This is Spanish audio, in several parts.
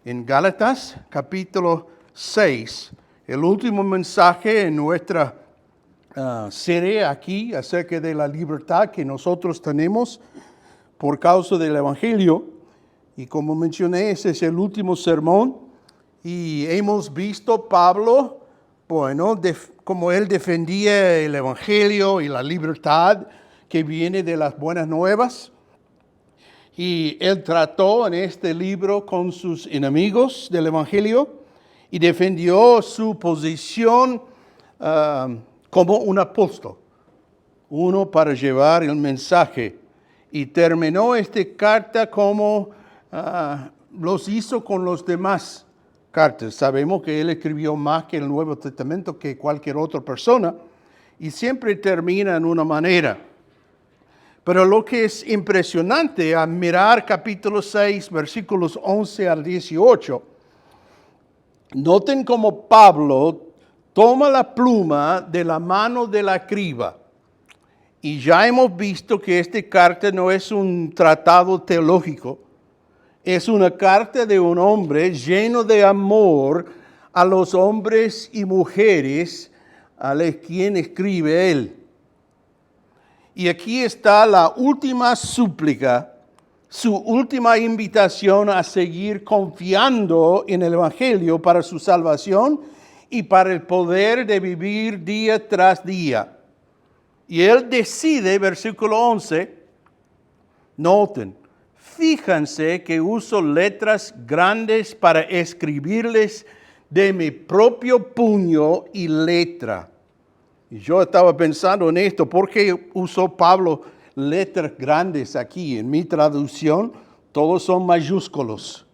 en Gálatas capítulo 6, el último mensaje en nuestra serie aquí acerca de la libertad que nosotros tenemos por causa del Evangelio. Y como mencioné, ese es el último sermón y hemos visto Pablo, como él defendía el Evangelio y la libertad que viene de las buenas nuevas. Y él trató en este libro con sus enemigos del Evangelio y defendió su posición como un apóstol, uno para llevar el mensaje. Y terminó esta carta como los hizo con los demás cartas. Sabemos que él escribió más que el Nuevo Testamento que cualquier otra persona y siempre termina en una manera. Pero lo que es impresionante al mirar capítulo 6, versículos 11 al 18, noten cómo Pablo toma la pluma de la mano del escriba. Y ya hemos visto que esta carta no es un tratado teológico, es una carta de un hombre lleno de amor a los hombres y mujeres a los quienes escribe él. Y aquí está la última súplica, su última invitación a seguir confiando en el Evangelio para su salvación y para el poder de vivir día tras día. Y él decide, versículo 11, noten, fíjense que uso letras grandes para escribirles de mi propio puño y letra. Y yo estaba pensando en esto, ¿por qué usó Pablo letras grandes aquí? En mi traducción, todos son mayúsculos.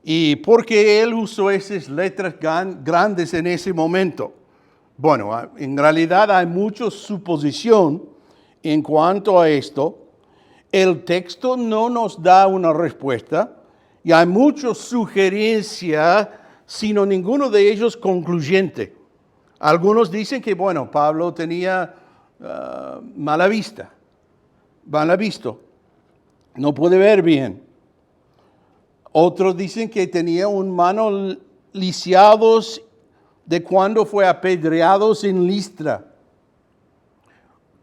¿Y por qué él usó esas letras grandes en ese momento? Bueno, en realidad hay mucha suposición en cuanto a esto. El texto no nos da una respuesta y hay muchas sugerencias, sino ninguno de ellos concluyente. Algunos dicen que, Pablo tenía mala vista, no puede ver bien. Otros dicen que tenía un mano lisiados de cuando fue apedreados en Listra.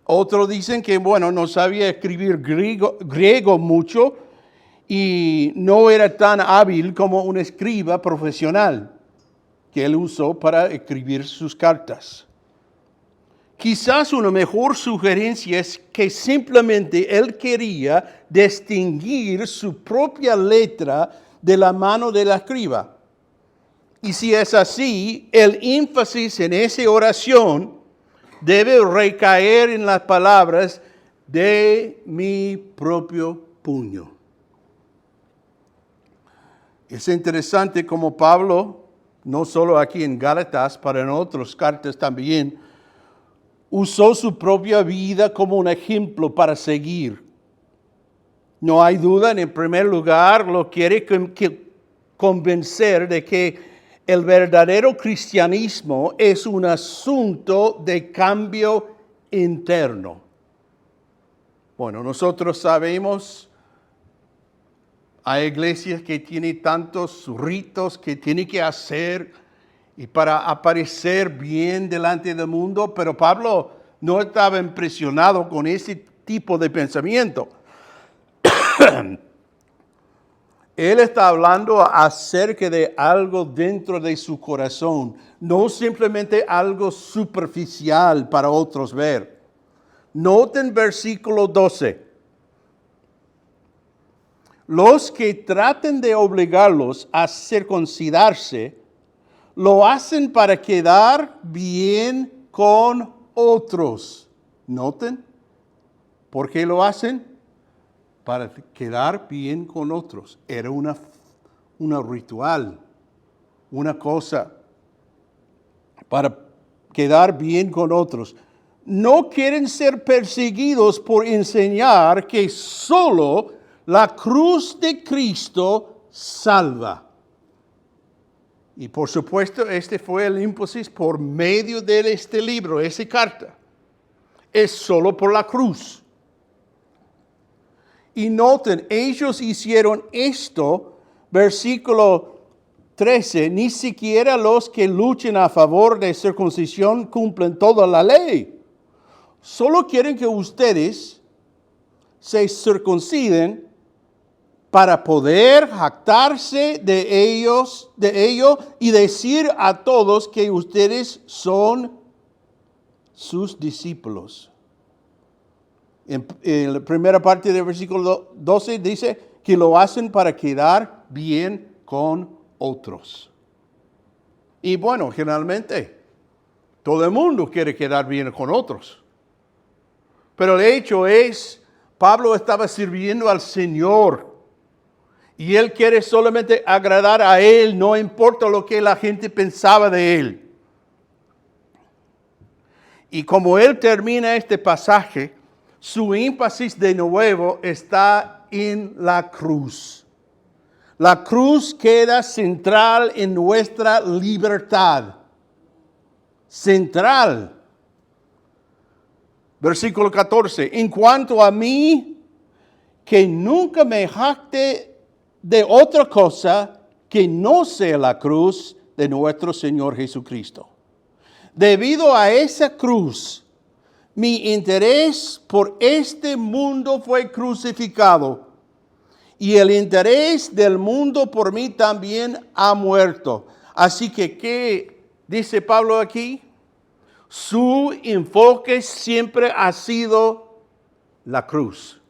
Otros dicen que, no sabía escribir griego mucho y no era tan hábil como un escriba profesional que él usó para escribir sus cartas. Quizás una mejor sugerencia es que simplemente él quería distinguir su propia letra de la mano del escriba. Y si es así, el énfasis en esa oración debe recaer en las palabras de mi propio puño. Es interesante como Pablo, no solo aquí en Gálatas, pero en otras cartas también, usó su propia vida como un ejemplo para seguir. No hay duda, en primer lugar, lo quiere convencer de que el verdadero cristianismo es un asunto de cambio interno. Nosotros sabemos, hay iglesias que tienen tantos ritos que tienen que hacer y para aparecer bien delante del mundo, pero Pablo no estaba impresionado con ese tipo de pensamiento. Él está hablando acerca de algo dentro de su corazón, no simplemente algo superficial para otros ver. Noten versículo 12. Los que traten de obligarlos a circuncidarse, lo hacen para quedar bien con otros. Noten, ¿por qué lo hacen? Para quedar bien con otros. Era una ritual, una cosa para quedar bien con otros. No quieren ser perseguidos por enseñar que solo la cruz de Cristo salva. Y por supuesto, este fue el énfasis por medio de este libro, esa carta. Es solo por la cruz. Y noten, ellos hicieron esto, versículo 13, ni siquiera los que luchen a favor de circuncisión cumplen toda la ley. Solo quieren que ustedes se circunciden para poder jactarse de ello y decir a todos que ustedes son sus discípulos. En la primera parte del versículo 12 dice que lo hacen para quedar bien con otros. Y bueno, generalmente todo el mundo quiere quedar bien con otros. Pero el hecho es, Pablo estaba sirviendo al Señor y él quiere solamente agradar a él, no importa lo que la gente pensaba de él. Y como él termina este pasaje, su énfasis de nuevo está en la cruz. La cruz queda central en nuestra libertad. Central. Versículo 14. En cuanto a mí, que nunca me jacte de otra cosa que no sea la cruz de nuestro Señor Jesucristo. Debido a esa cruz, mi interés por este mundo fue crucificado y el interés del mundo por mí también ha muerto. Así que, ¿qué dice Pablo aquí? Su enfoque siempre ha sido la cruz.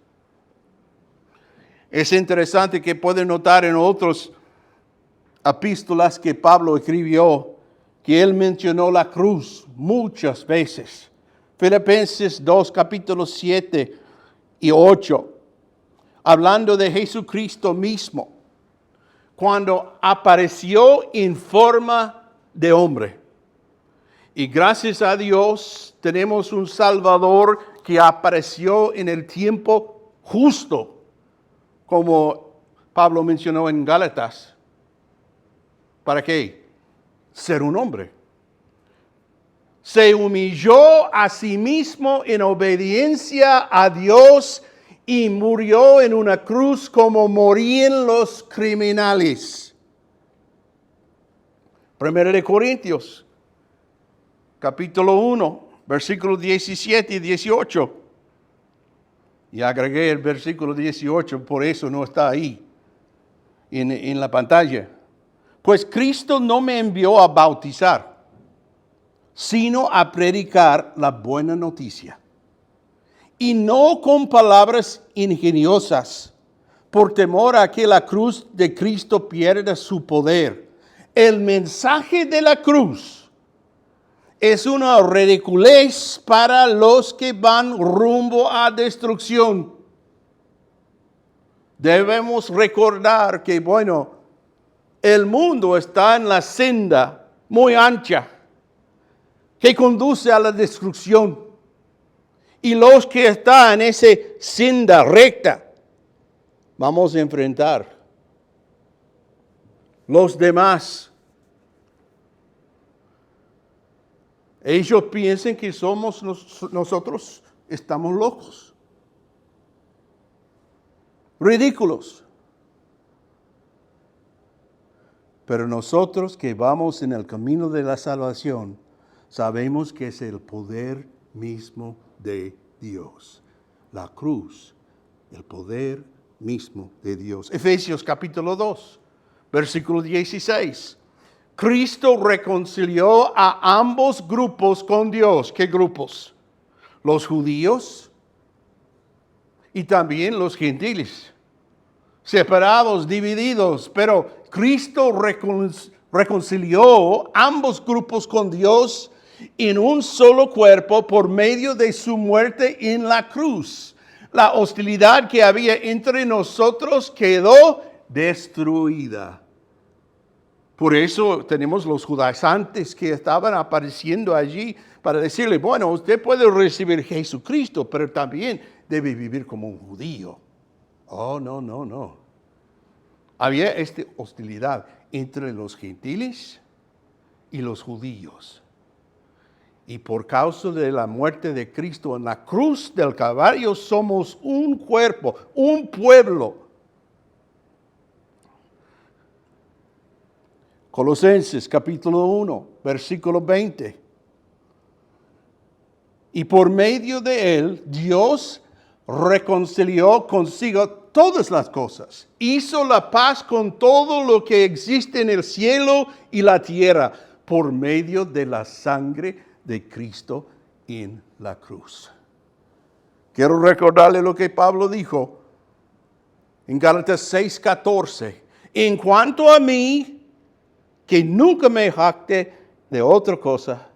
Es interesante que pueden notar en otras epístolas que Pablo escribió que él mencionó la cruz muchas veces. Filipenses 2, capítulos 7 y 8, hablando de Jesucristo mismo, cuando apareció en forma de hombre. Y gracias a Dios tenemos un Salvador que apareció en el tiempo justo, como Pablo mencionó en Gálatas. ¿Para qué? Ser un hombre. Se humilló a sí mismo en obediencia a Dios y murió en una cruz como morían los criminales. 1 Corintios, capítulo 1, versículos 17 y 18. Y agregué el versículo 18, por eso no está ahí en la pantalla. Pues Cristo no me envió a bautizar, sino a predicar la buena noticia. Y no con palabras ingeniosas, por temor a que la cruz de Cristo pierda su poder. El mensaje de la cruz es una ridiculez para los que van rumbo a destrucción. Debemos recordar que, el mundo está en la senda muy ancha que conduce a la destrucción. Y los que están en esa senda recta, vamos a enfrentar. Los demás, ellos piensan que nosotros estamos locos, ridículos. Pero nosotros que vamos en el camino de la salvación, sabemos que es el poder mismo de Dios. La cruz, el poder mismo de Dios. Efesios capítulo 2, versículo 16. Cristo reconcilió a ambos grupos con Dios. ¿Qué grupos? Los judíos y también los gentiles. Separados, divididos, pero Cristo reconcilió ambos grupos con Dios en un solo cuerpo por medio de su muerte en la cruz. La hostilidad que había entre nosotros quedó destruida. Por eso tenemos los judaizantes que estaban apareciendo allí para decirle, usted puede recibir Jesucristo, pero también debe vivir como un judío. Oh, no. Había esta hostilidad entre los gentiles y los judíos. Y por causa de la muerte de Cristo en la cruz del Calvario somos un cuerpo, un pueblo. Colosenses capítulo 1, versículo 20. Y por medio de él, Dios reconcilió consigo todas las cosas. Hizo la paz con todo lo que existe en el cielo y la tierra por medio de la sangre de Cristo en la cruz. Quiero recordarle lo que Pablo dijo en Gálatas 6:14. En cuanto a mí, que nunca me jacte de otra cosa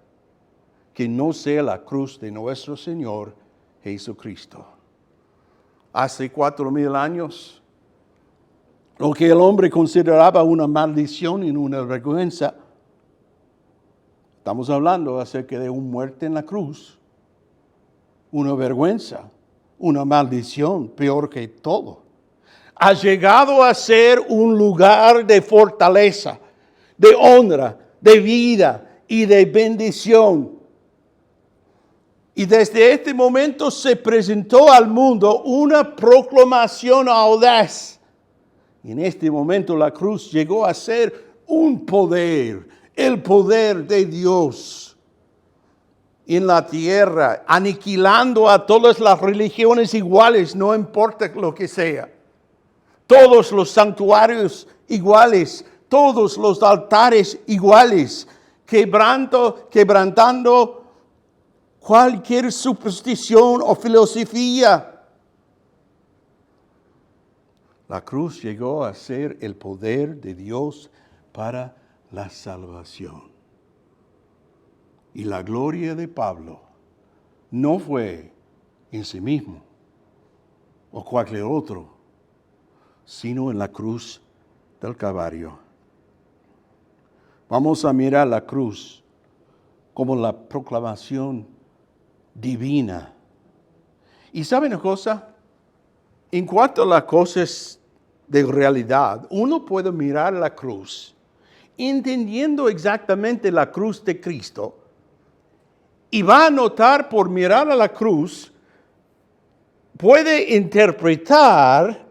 que no sea la cruz de nuestro Señor Jesucristo. Hace 4,000 años, lo que el hombre consideraba una maldición y una vergüenza, estamos hablando acerca de una muerte en la cruz, una vergüenza, una maldición, peor que todo. Ha llegado a ser un lugar de fortaleza, de honra, de vida y de bendición. Y desde este momento se presentó al mundo una proclamación audaz. Y en este momento la cruz llegó a ser un poder, el poder de Dios en la tierra, aniquilando a todas las religiones iguales, no importa lo que sea. Todos los santuarios iguales, todos los altares iguales, quebrantando cualquier superstición o filosofía. La cruz llegó a ser el poder de Dios para la salvación. Y la gloria de Pablo no fue en sí mismo o cualquier otro, sino en la cruz del Calvario. Vamos a mirar la cruz como la proclamación divina. ¿Y saben una cosa? En cuanto a las cosas de realidad, uno puede mirar la cruz, entendiendo exactamente la cruz de Cristo, y va a notar por mirar a la cruz, puede interpretar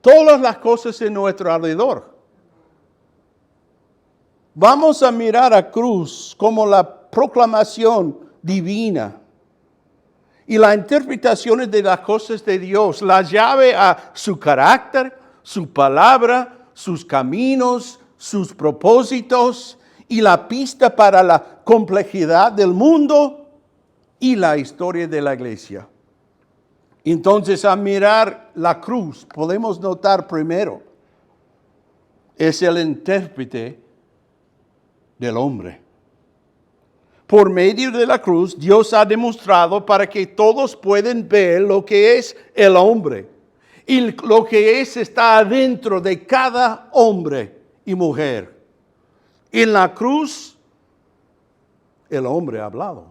todas las cosas en nuestro alrededor. Vamos a mirar a cruz como la proclamación divina. Y las interpretaciones de las cosas de Dios, la llave a su carácter, su palabra, sus caminos, sus propósitos y la pista para la complejidad del mundo y la historia de la iglesia. Entonces, al mirar la cruz, podemos notar primero, es el intérprete del hombre. Por medio de la cruz, Dios ha demostrado para que todos puedan ver lo que es el hombre. Y lo que está adentro de cada hombre y mujer. En la cruz, el hombre ha hablado.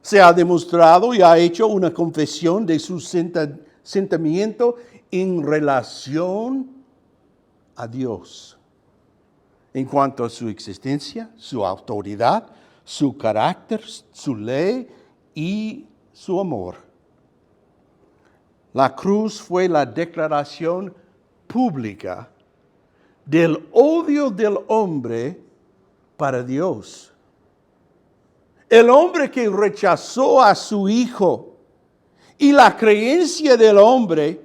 Se ha demostrado y ha hecho una confesión de su sentimiento en relación a Dios. En cuanto a su existencia, su autoridad, su carácter, su ley y su amor. La cruz fue la declaración pública del odio del hombre para Dios. El hombre que rechazó a su hijo y la creencia del hombre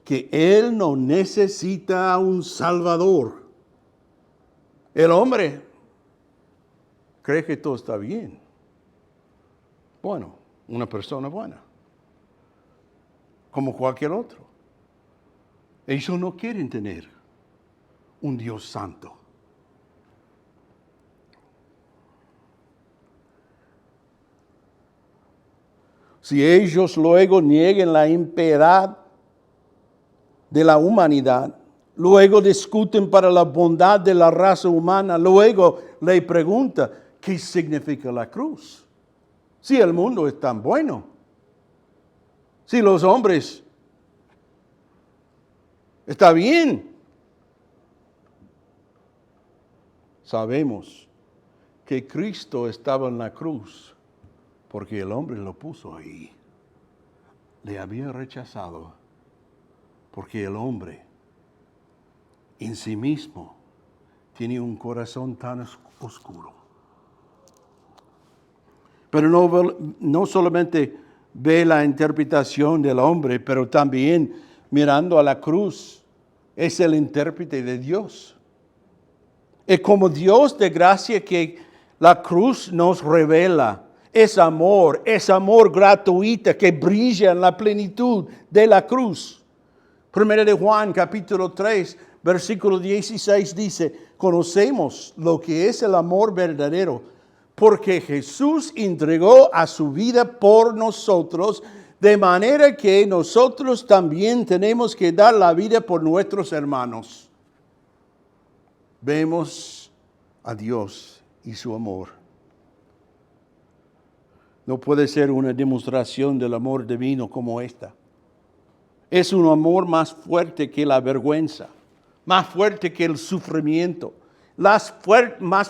que él no necesita un salvador. El hombre cree que todo está bien. Bueno, una persona buena, como cualquier otro. Ellos no quieren tener un Dios santo. Si ellos luego niegan la impiedad de la humanidad, luego discuten para la bondad de la raza humana, luego le preguntan, ¿qué significa la cruz? Si el mundo es tan bueno, si los hombres está bien, sabemos que Cristo estaba en la cruz porque el hombre lo puso ahí. Le había rechazado porque el hombre en sí mismo tiene un corazón tan oscuro. Pero no solamente ve la interpretación del hombre, pero también mirando a la cruz, es el intérprete de Dios. Es como Dios de gracia que la cruz nos revela. Es amor gratuito que brilla en la plenitud de la cruz. Primera de Juan, capítulo 3, versículo 16 dice, conocemos lo que es el amor verdadero, porque Jesús entregó a su vida por nosotros, de manera que nosotros también tenemos que dar la vida por nuestros hermanos. Vemos a Dios y su amor. No puede ser una demostración del amor divino como esta. Es un amor más fuerte que la vergüenza, más fuerte que el sufrimiento, más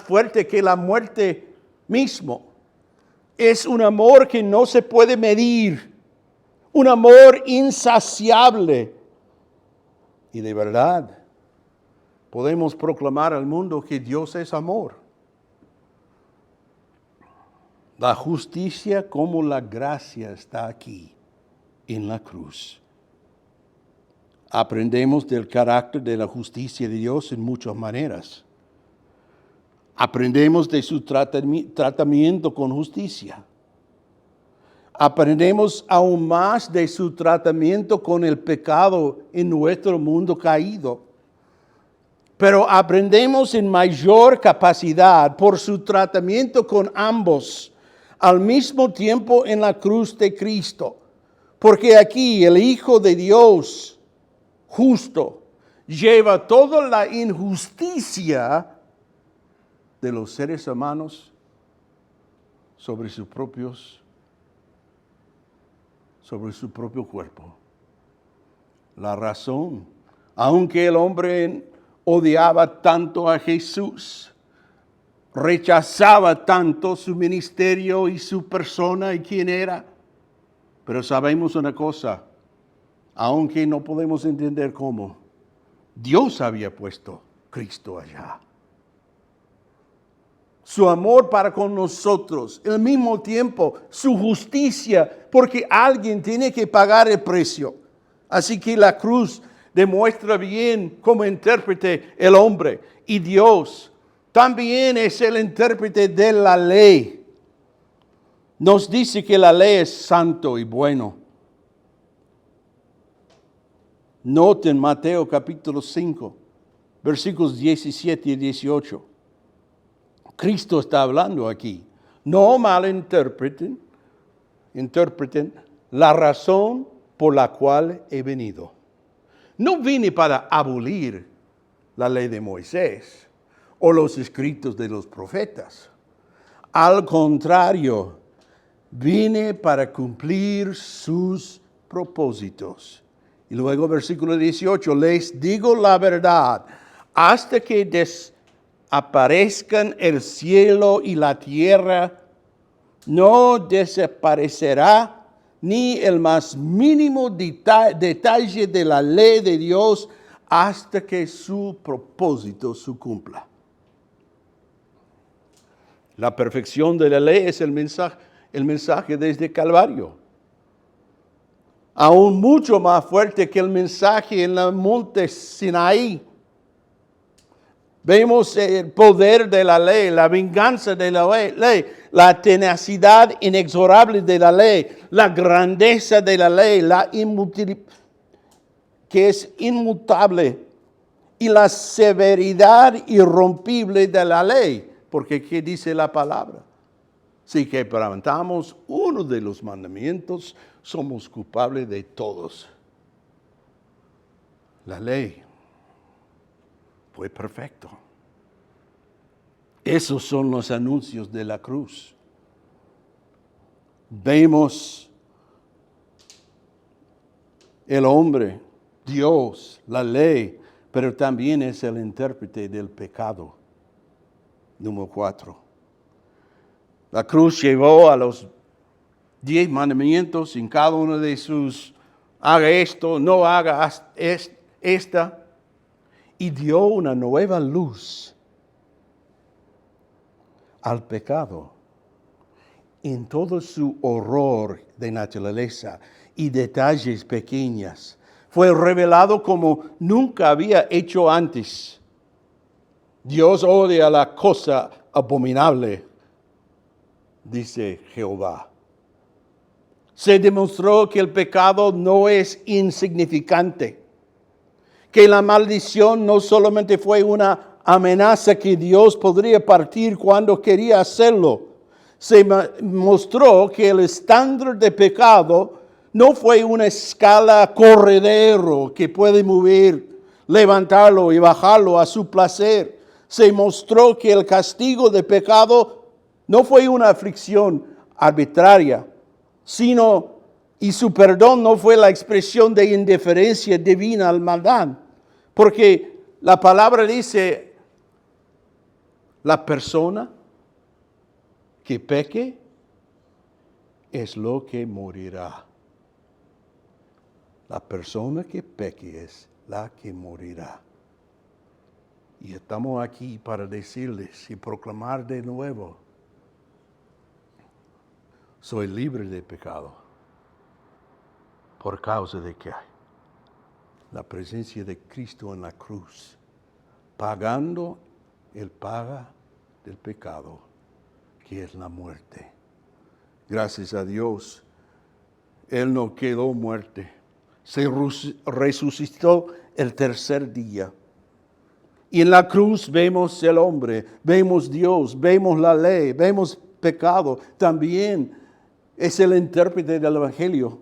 fuerte que la muerte mismo. Es un amor que no se puede medir, un amor insaciable. Y de verdad, podemos proclamar al mundo que Dios es amor. La justicia como la gracia está aquí, en la cruz. Aprendemos del carácter de la justicia de Dios en muchas maneras. Aprendemos de su tratamiento con justicia. Aprendemos aún más de su tratamiento con el pecado en nuestro mundo caído. Pero aprendemos en mayor capacidad por su tratamiento con ambos, al mismo tiempo en la cruz de Cristo. Porque aquí el Hijo de Dios, justo, lleva toda la injusticia de los seres humanos sobre su propio cuerpo. La razón, aunque el hombre odiaba tanto a Jesús, rechazaba tanto su ministerio y su persona y quién era, pero sabemos una cosa, aunque no podemos entender cómo, Dios había puesto Cristo allá. Su amor para con nosotros, al mismo tiempo su justicia, porque alguien tiene que pagar el precio. Así que la cruz demuestra bien como intérprete el hombre y Dios. También es el intérprete de la ley. Nos dice que la ley es santo y bueno. Noten Mateo capítulo 5, versículos 17 y 18. Cristo está hablando aquí. No malinterpreten la razón por la cual he venido. No vine para abolir la ley de Moisés o los escritos de los profetas. Al contrario, vine para cumplir sus propósitos. Y luego versículo 18, les digo la verdad, hasta que aparezcan el cielo y la tierra, no desaparecerá ni el más mínimo detalle de la ley de Dios hasta que su propósito se cumpla. La perfección de la ley es el mensaje desde Calvario. Aún mucho más fuerte que el mensaje en el monte Sinaí. Vemos el poder de la ley, la venganza de la ley, la tenacidad inexorable de la ley, la grandeza de la ley, que es inmutable, y la severidad irrompible de la ley. Porque ¿qué dice la palabra? Si quebrantamos uno de los mandamientos, somos culpables de todos. La ley fue perfecto. Esos son los anuncios de la cruz. Vemos el hombre, Dios, la ley, pero también es el intérprete del pecado. Número 4. La cruz llevó a los 10 mandamientos en cada uno de sus, haga esto, no haga esta, y dio una nueva luz al pecado en todo su horror de naturaleza y detalles pequeños. Fue revelado como nunca había hecho antes. Dios odia la cosa abominable, dice Jehová. Se demostró que el pecado no es insignificante, que la maldición no solamente fue una amenaza que Dios podría partir cuando quería hacerlo. Se mostró que el estándar de pecado no fue una escala corredero que puede mover, levantarlo y bajarlo a su placer. Se mostró que el castigo de pecado no fue una aflicción arbitraria, sino, y su perdón no fue la expresión de indiferencia divina al maldad. Porque la palabra dice, la persona que peque es lo que morirá. La persona que peque es la que morirá. Y estamos aquí para decirles y proclamar de nuevo, soy libre de pecado. ¿Por causa de qué? La presencia de Cristo en la cruz, pagando el paga del pecado, que es la muerte. Gracias a Dios, Él no quedó muerte. Se resucitó el tercer día. Y en la cruz vemos el hombre, vemos Dios, vemos la ley, vemos pecado. También es el intérprete del Evangelio.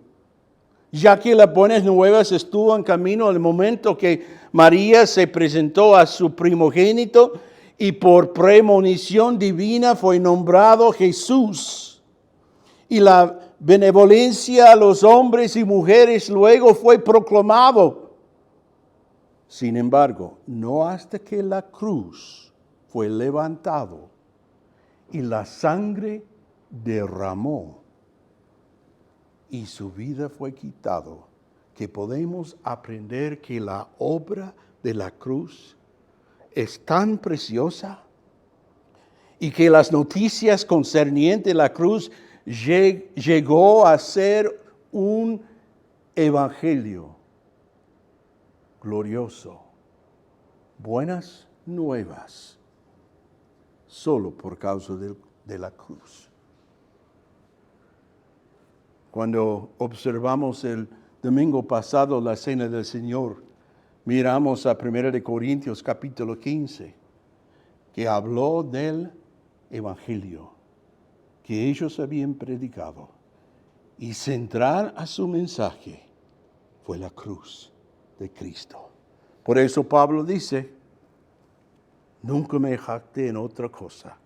Ya que las buenas nuevas estuvo en camino al momento que María se presentó a su primogénito y por premonición divina fue nombrado Jesús. Y la benevolencia a los hombres y mujeres luego fue proclamado. Sin embargo, no hasta que la cruz fue levantado y la sangre derramó y su vida fue quitado, que podemos aprender que la obra de la cruz es tan preciosa y que las noticias concernientes a la cruz llegó a ser un evangelio glorioso, buenas nuevas, solo por causa de la cruz. Cuando observamos el domingo pasado la cena del Señor, miramos a 1 Corintios capítulo 15, que habló del evangelio que ellos habían predicado. Y central a su mensaje fue la cruz de Cristo. Por eso Pablo dice, nunca me jacté en otra cosa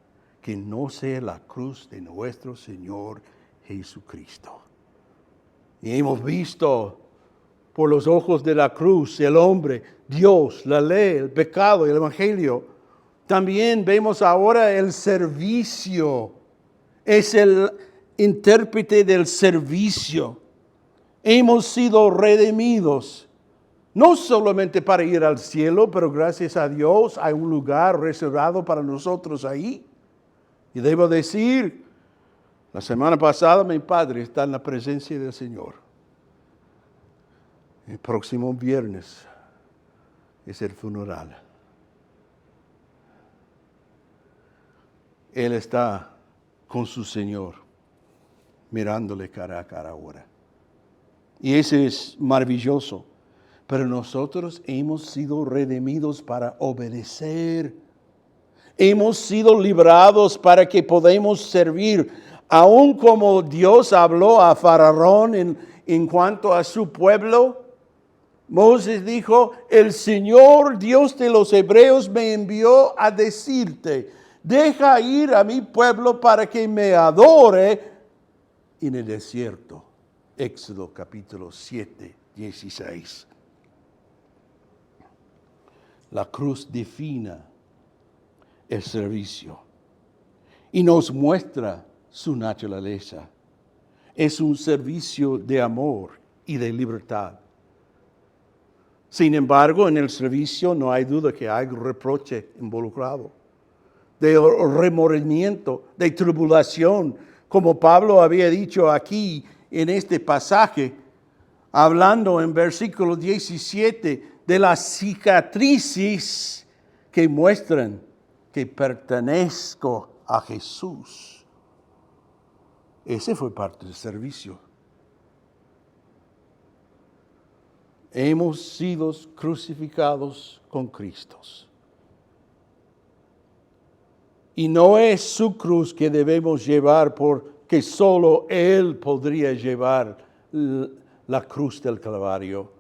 que no sea la cruz de nuestro Señor Jesucristo. Y hemos visto por los ojos de la cruz el hombre, Dios, la ley, el pecado y el evangelio. También vemos ahora el servicio. Es el intérprete del servicio. Hemos sido redimidos, no solamente para ir al cielo, pero gracias a Dios hay un lugar reservado para nosotros ahí. Y debo decir, la semana pasada mi padre está en la presencia del Señor. El próximo viernes es el funeral. Él está con su Señor, mirándole cara a cara ahora. Y eso es maravilloso. Pero nosotros hemos sido redimidos para obedecer. Hemos sido librados para que podamos servir. Aun como Dios habló a Faraón en cuanto a su pueblo, Moisés dijo, el Señor Dios de los hebreos me envió a decirte, deja ir a mi pueblo para que me adore en el desierto. Éxodo capítulo 7, 16. La cruz define el servicio y nos muestra su naturaleza. Es un servicio de amor y de libertad. Sin embargo, en el servicio no hay duda que hay reproche involucrado, de remordimiento, de tribulación, como Pablo había dicho aquí en este pasaje, hablando en versículo 17 de las cicatrices que muestran que pertenezco a Jesús. Ese fue parte del servicio. Hemos sido crucificados con Cristo. Y no es su cruz que debemos llevar porque solo Él podría llevar la cruz del Calvario,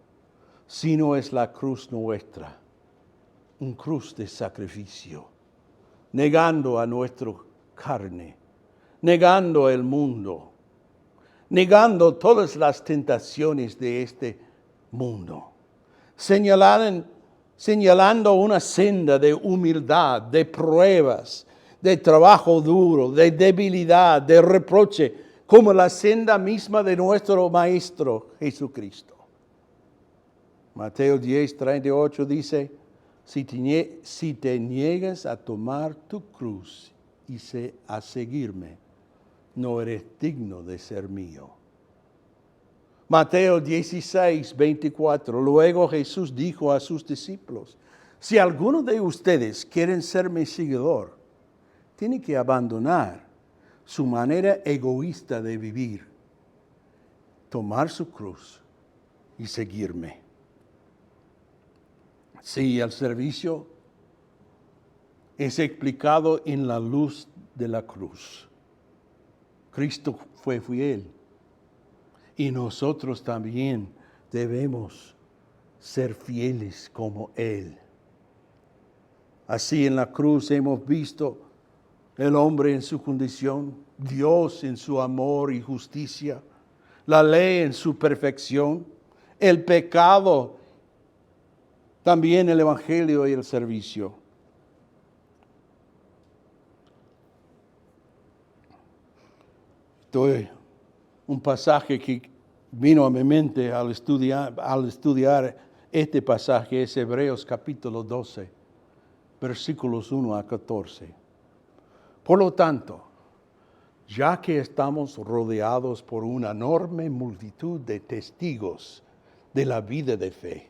sino es la cruz nuestra, un cruz de sacrificio, negando a nuestra carne, negando el mundo, negando todas las tentaciones de este mundo, señalando una senda de humildad, de pruebas, de trabajo duro, de debilidad, de reproche, como la senda misma de nuestro Maestro Jesucristo. Mateo 10:38 dice, si te niegas a tomar tu cruz y a seguirme, no eres digno de ser mío. Mateo 16:24. Luego Jesús dijo a sus discípulos, si alguno de ustedes quieren ser mi seguidor, tiene que abandonar su manera egoísta de vivir, tomar su cruz y seguirme. Sí, el servicio es explicado en la luz de la cruz. Cristo fue fiel y nosotros también debemos ser fieles como Él. Así en la cruz hemos visto el hombre en su condición, Dios en su amor y justicia, la ley en su perfección, el pecado, también el evangelio y el servicio. Un pasaje que vino a mi mente al estudiar este pasaje es Hebreos capítulo 12, versículos 1 a 14. Por lo tanto, ya que estamos rodeados por una enorme multitud de testigos de la vida de fe,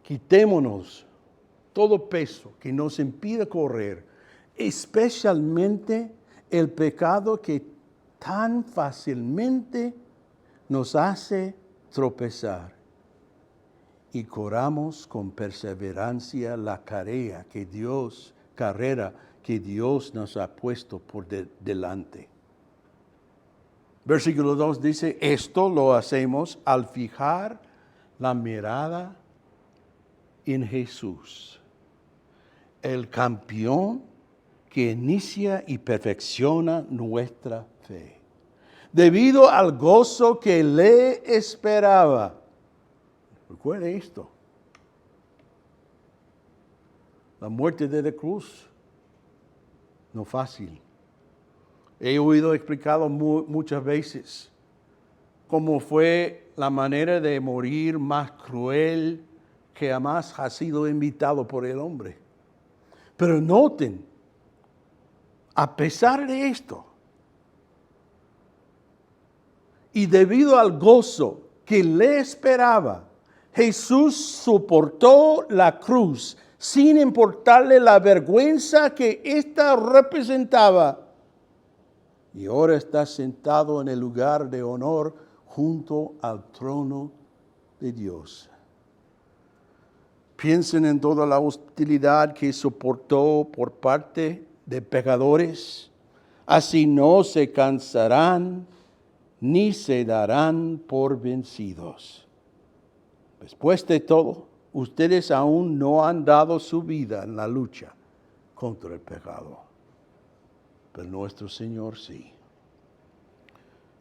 quitémonos todo peso que nos impida correr, especialmente el pecado que tan fácilmente nos hace tropezar, y corramos con perseverancia la carrera que Dios nos ha puesto por delante. Versículo 2 dice, esto lo hacemos al fijar la mirada en Jesús, el campeón que inicia y perfecciona nuestra fe. Debido al gozo que le esperaba. Recuerde esto. La muerte de la cruz, no fácil. He oído explicado muchas veces cómo fue la manera de morir más cruel que jamás ha sido invitado por el hombre. Pero noten, a pesar de esto, y debido al gozo que le esperaba, Jesús soportó la cruz sin importarle la vergüenza que ésta representaba. Y ahora está sentado en el lugar de honor junto al trono de Dios. Piensen en toda la hostilidad que soportó por parte de pecadores. Así no se cansarán ni se darán por vencidos. Después de todo, ustedes aún no han dado su vida en la lucha contra el pecado. Pero nuestro Señor sí.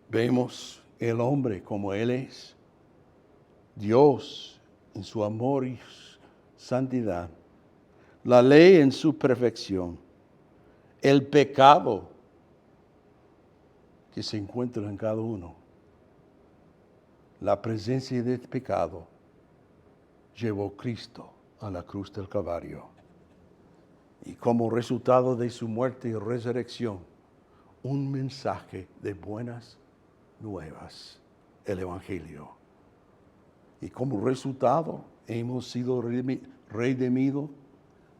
Vemos el hombre como Él es. Dios en su amor y santidad. La ley en su perfección. El pecado que se encuentra en cada uno. La presencia del pecado llevó Cristo a la cruz del Calvario. Y como resultado de su muerte y resurrección, un mensaje de buenas nuevas, el Evangelio. Y como resultado hemos sido redimidos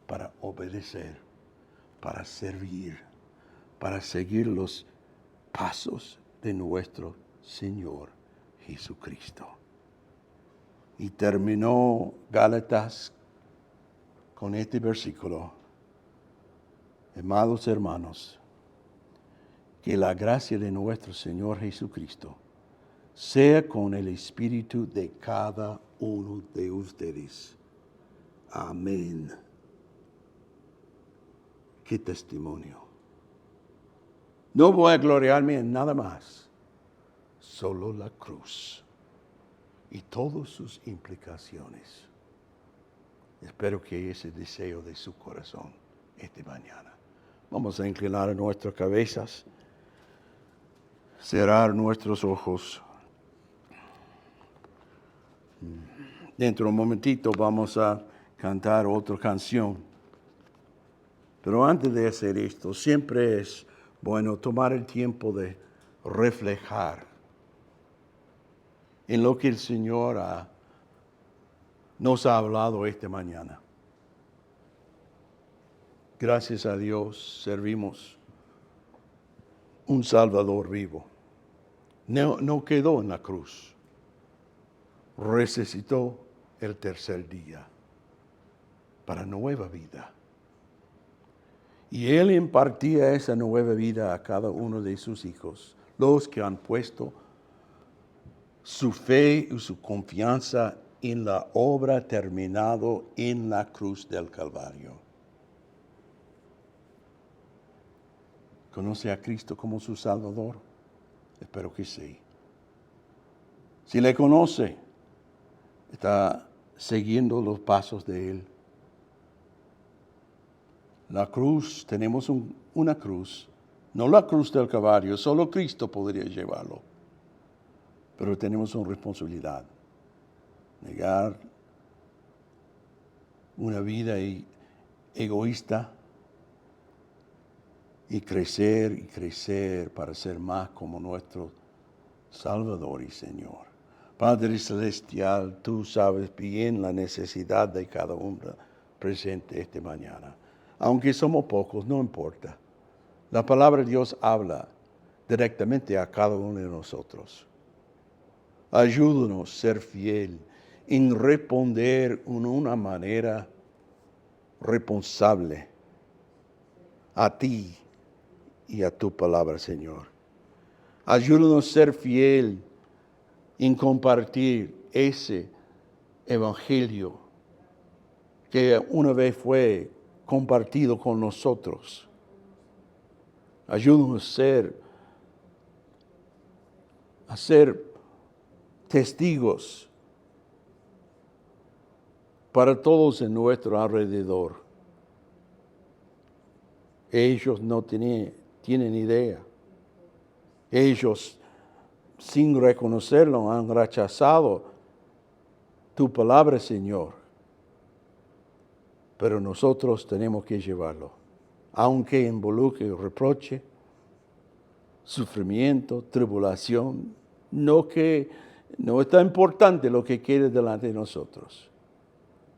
para obedecer, para servir, para seguir los pasos de nuestro Señor Jesucristo. Y terminó Gálatas con este versículo. Amados hermanos, que la gracia de nuestro Señor Jesucristo sea con el espíritu de cada uno de ustedes. Amén. Qué testimonio. No voy a gloriarme en nada más, solo la cruz y todas sus implicaciones. Espero que ese deseo de su corazón esta mañana. Vamos a inclinar nuestras cabezas, cerrar nuestros ojos. Dentro de un momentito vamos a cantar otra canción. Pero antes de hacer esto, siempre es bueno tomar el tiempo de reflejar en lo que el Señor nos ha hablado esta mañana. Gracias a Dios servimos un Salvador vivo. No quedó en la cruz. Resucitó el tercer día para nueva vida. Y Él impartía esa nueva vida a cada uno de sus hijos, los que han puesto su fe y su confianza en la obra terminada en la cruz del Calvario. ¿Conoce a Cristo como su Salvador? Espero que sí. Si le conoce, está siguiendo los pasos de Él. La cruz, tenemos una cruz, no la cruz del Calvario, solo Cristo podría llevarlo. Pero tenemos una responsabilidad, negar una vida egoísta y crecer para ser más como nuestro Salvador y Señor. Padre Celestial, tú sabes bien la necesidad de cada uno presente esta mañana. Aunque somos pocos, no importa. La palabra de Dios habla directamente a cada uno de nosotros. Ayúdanos a ser fiel en responder en una manera responsable a ti y a tu palabra, Señor. Ayúdanos a ser fiel en compartir ese evangelio que una vez fue compartido con nosotros. Ayúdanos a ser testigos para todos en nuestro alrededor. Ellos no tienen idea. Ellos, sin reconocerlo, han rechazado tu palabra, Señor. Pero nosotros tenemos que llevarlo, aunque involucre reproche, sufrimiento, tribulación. No es tan importante lo que quede delante de nosotros.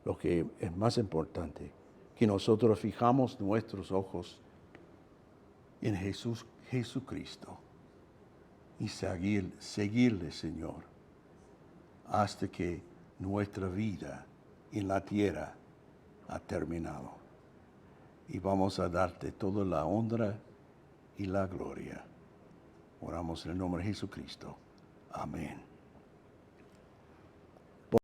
Lo que es más importante, que nosotros fijamos nuestros ojos en Jesucristo y seguirle, Señor, hasta que nuestra vida en la tierra ha terminado. Y vamos a darte toda la honra y la gloria. Oramos en el nombre de Jesucristo. Amén.